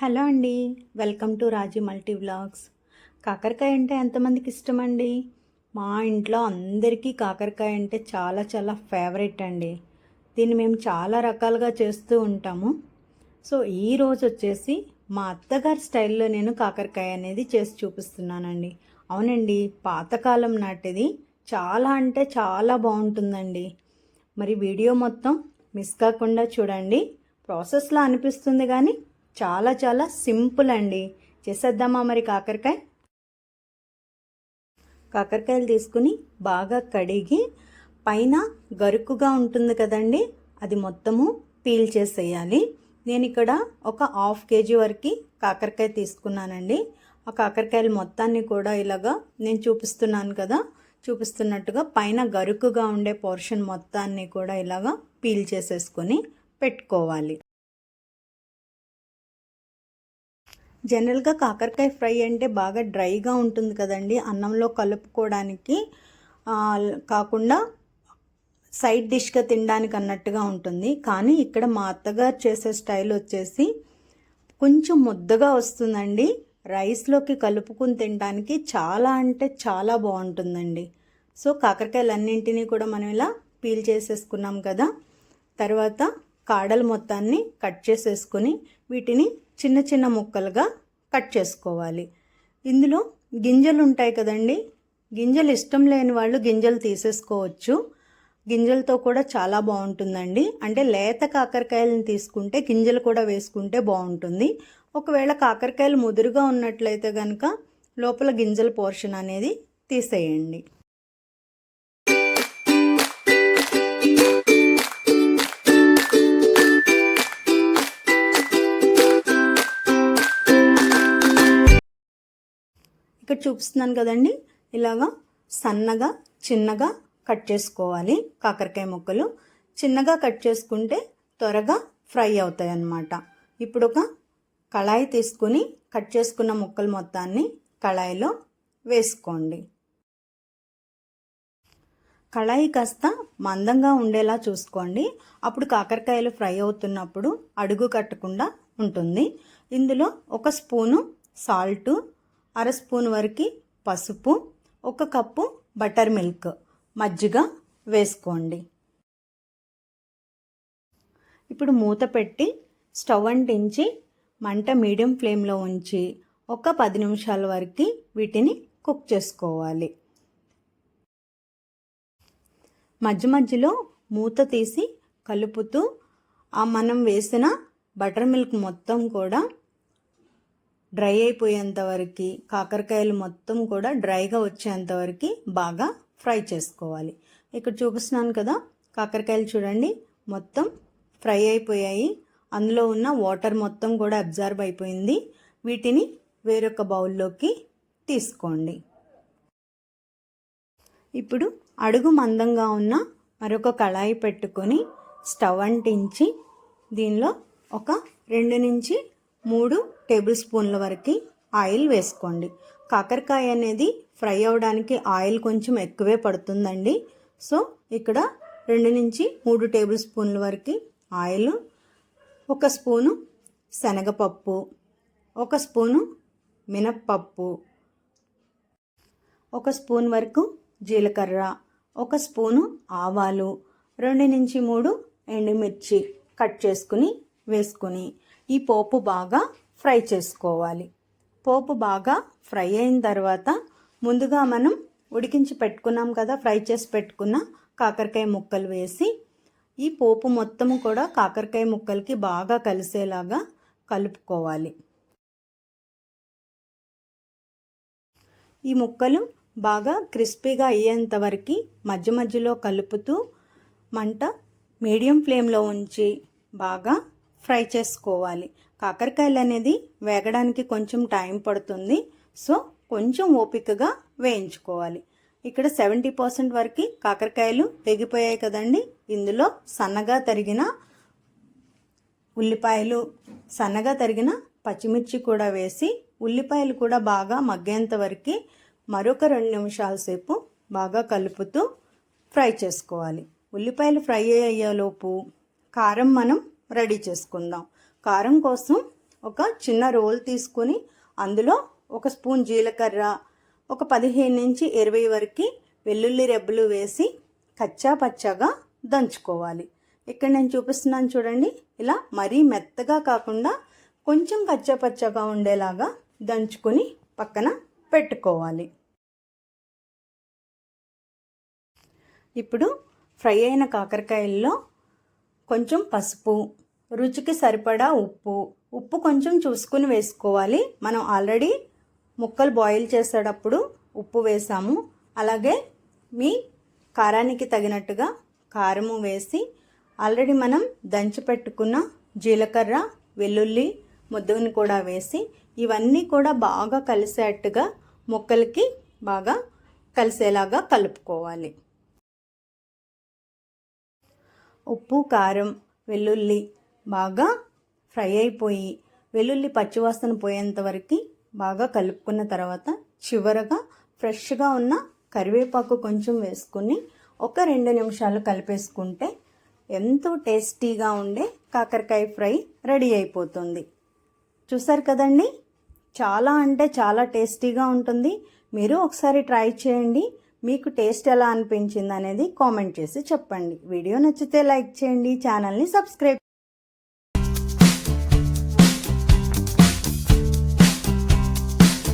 Hello అండి. Welcome to Raji multi vlogs. కాకరకాయ అంటే ఎంతమందికి ఇష్టం అండి? మా ఇంట్లో అందరికీ కాకరకాయ అంటే చాలా చాలా ఫేవరెట్ అండి. దీన్ని మేము చాలా రకాలుగా చేస్తూ ఉంటాము. సో ఈరోజు వచ్చేసి మా అత్తగారి స్టైల్లో నేను కాకరకాయ అనేది చేసి చూపిస్తున్నానండి. అవునండి, పాతకాలం నాటిది చాలా అంటే చాలా బాగుంటుందండి. మరి వీడియో మొత్తం మిస్ కాకుండా చూడండి. ప్రాసెస్లా అనిపిస్తుంది కానీ చాలా చాలా సింపుల్ అండి. చేసేద్దామా మరి కాకరకాయలు తీసుకుని బాగా కడిగి పైన గరుకుగా ఉంటుంది కదండి, అది మొత్తము పీల్ చేసేయాలి. నేను ఇక్కడ ఒక హాఫ్ కేజీ వరకు కాకరకాయ తీసుకున్నానండి. ఆ కాకరకాయలు మొత్తాన్ని కూడా ఇలాగా నేను చూపిస్తున్నట్టుగా పైన గరుకుగా ఉండే పోర్షన్ మొత్తాన్ని కూడా ఇలాగా పీల్ చేసేసుకొని పెట్టుకోవాలి. జనరల్గా కాకరకాయ ఫ్రై అంటే బాగా డ్రైగా ఉంటుంది కదండి, అన్నంలో కలుపుకోవడానికి కాకుండా సైడ్ డిష్గా తినడానికి అన్నట్టుగా ఉంటుంది. కానీ ఇక్కడ మా అత్తగారు చేసే స్టైల్ వచ్చేసి కొంచెం ముద్దగా వస్తుందండి. రైస్లోకి కలుపుకుని తినడానికి చాలా అంటే చాలా బాగుంటుందండి. సో కాకరకాయలన్నింటినీ కూడా మనం ఇలా పీల్ చేసేసుకున్నాం కదా. తర్వాత కాడలు మొత్తాన్ని కట్ చేసేసుకొని వీటిని చిన్న చిన్న ముక్కలుగా కట్ చేసుకోవాలి. ఇందులో గింజలు ఉంటాయి కదండి, గింజలు ఇష్టం లేని వాళ్ళు గింజలు తీసేసుకోవచ్చు. గింజలతో కూడా చాలా బాగుంటుందండి. అంటే లేత కాకరకాయలను తీసుకుంటే గింజలు కూడా వేసుకుంటే బాగుంటుంది. ఒకవేళ కాకరకాయలు ముదురుగా ఉన్నట్లయితే కనుక లోపల గింజల పోర్షన్ అనేది తీసేయండి. ఇక్కడ చూపిస్తున్నాను కదండి, ఇలాగా సన్నగా చిన్నగా కట్ చేసుకోవాలి. కాకరకాయ ముక్కలు చిన్నగా కట్ చేసుకుంటే త్వరగా ఫ్రై అవుతాయి అన్నమాట. ఇప్పుడు ఒక కళాయి తీసుకుని కట్ చేసుకున్న ముక్కలు మొత్తాన్ని కళాయిలో వేసుకోండి. కళాయి కాస్త మందంగా ఉండేలా చూసుకోండి. అప్పుడు కాకరకాయలు ఫ్రై అవుతున్నప్పుడు అడుగు కట్టకుండా ఉంటుంది. ఇందులో ఒక స్పూను సాల్టు, అర స్పూన్ వరకు పసుపు, ఒక కప్పు బటర్ మిల్క్, మజ్జిగ వేసుకోండి. ఇప్పుడు మూత పెట్టి స్టవ్ అంటించి మంట మీడియం ఫ్లేమ్లో ఉంచి ఒక 10 నిమిషాల వరకు వీటిని కుక్ చేసుకోవాలి. మధ్య మధ్యలో మూత తీసి కలుపుతూ మనం వేసిన బటర్ మిల్క్ మొత్తం కూడా డ్రై అయిపోయేంత వరకు, కాకరకాయలు మొత్తం కూడా డ్రైగా వచ్చేంత వరకు బాగా ఫ్రై చేసుకోవాలి. ఇక్కడ చూపిస్తున్నాను కదా, కాకరకాయలు చూడండి మొత్తం ఫ్రై అయిపోయాయి. అందులో ఉన్న వాటర్ మొత్తం కూడా అబ్జర్వ్ అయిపోయింది. వీటిని వేరొక బౌల్లోకి తీసుకోండి. ఇప్పుడు అడుగు మందంగా ఉన్న మరొక కళాయి పెట్టుకొని స్టవ్ అంటించి దీనిలో ఒక 2 నుంచి 3 టేబుల్ స్పూన్ల వరకు ఆయిల్ వేసుకోండి. కాకరకాయ అనేది ఫ్రై అవ్వడానికి ఆయిల్ కొంచెం ఎక్కువే పడుతుందండి. సో ఇక్కడ 2 నుంచి 3 టేబుల్ స్పూన్ల వరకు ఆయిల్, ఒక స్పూను శనగపప్పు, ఒక స్పూను మినప్పప్పు, ఒక స్పూన్ వరకు జీలకర్ర, ఒక స్పూను ఆవాలు, 2 నుంచి 3 ఎండుమిర్చి కట్ చేసుకుని వేసుకుని ఈ పోపు బాగా ఫ్రై చేసుకోవాలి. పోపు బాగా ఫ్రై అయిన తర్వాత ముందుగా మనం ఉడికించి పెట్టుకున్నాం కదా, ఫ్రై చేసి పెట్టుకున్న కాకరకాయ ముక్కలు వేసి ఈ పోపు మొత్తము కూడా కాకరకాయ ముక్కలకి బాగా కలిసేలాగా కలుపుకోవాలి. ఈ ముక్కలు బాగా క్రిస్పీగా అయ్యేంత వరకు మధ్య మధ్యలో కలుపుతూ మంట మీడియం ఫ్లేమ్లో ఉంచి బాగా ఫ్రై చేసుకోవాలి. కాకరకాయలు అనేది వేగడానికి కొంచెం టైం పడుతుంది. సో కొంచెం ఓపికగా వేయించుకోవాలి. ఇక్కడ 70% వరకు కాకరకాయలు వేగిపోయాయి కదండి. ఇందులో సన్నగా తరిగిన ఉల్లిపాయలు, సన్నగా తరిగిన పచ్చిమిర్చి కూడా వేసి ఉల్లిపాయలు కూడా బాగా మగ్గేంత వరకు మరొక 2 నిమిషాల సేపు బాగా కలుపుతూ ఫ్రై చేసుకోవాలి. ఉల్లిపాయలు ఫ్రై అయ్యేలోపు కారం మనం రెడీ చేసుకుందాం. కారం కోసం ఒక చిన్న రోల్ తీసుకొని అందులో ఒక స్పూన్ జీలకర్ర, ఒక 15 నుంచి 20 వరకు వెల్లుల్లి రెబ్బలు వేసి కచ్చా పచ్చగా దంచుకోవాలి. ఇక్కడ నేను చూపిస్తున్నాను చూడండి, ఇలా మరీ మెత్తగా కాకుండా కొంచెం కచ్చా పచ్చగా ఉండేలాగా దంచుకొని పక్కన పెట్టుకోవాలి. ఇప్పుడు ఫ్రై అయిన కాకరకాయల్లో కొంచెం పసుపు, రుచికి సరిపడా ఉప్పు కొంచెం చూసుకుని వేసుకోవాలి. మనం ఆల్రెడీ ముక్కలు బాయిల్ చేసేటప్పుడు ఉప్పు వేసాము. అలాగే మీ కారానికి తగినట్టుగా కారము వేసి ఆల్రెడీ మనం దంచి పెట్టుకున్న జీలకర్ర, వెల్లుల్లి ముద్దను కూడా వేసి ఇవన్నీ కూడా బాగా కలిసేట్టుగా ముక్కలకి బాగా కలిసేలాగా కలుపుకోవాలి. ఉప్పు, కారం, వెల్లుల్లి బాగా ఫ్రై అయిపోయి వెల్లుల్లి పచ్చివాసన పోయేంత వరకు బాగా కలుపుకున్న తర్వాత చివరగా ఫ్రెష్గా ఉన్న కరివేపాకు కొంచెం వేసుకుని ఒక 2 నిమిషాలు కలిపేసుకుంటే ఎంతో టేస్టీగా ఉండే కాకరకాయ ఫ్రై రెడీ అయిపోతుంది. చూసారు కదండి, చాలా అంటే చాలా టేస్టీగా ఉంటుంది. మీరు ఒకసారి ట్రై చేయండి. మీకు టేస్ట్ ఎలా అనిపించింది అనేది కామెంట్ చేసి చెప్పండి. వీడియో నచ్చితే లైక్ చేయండి, ఛానల్ని సబ్స్క్రైబ్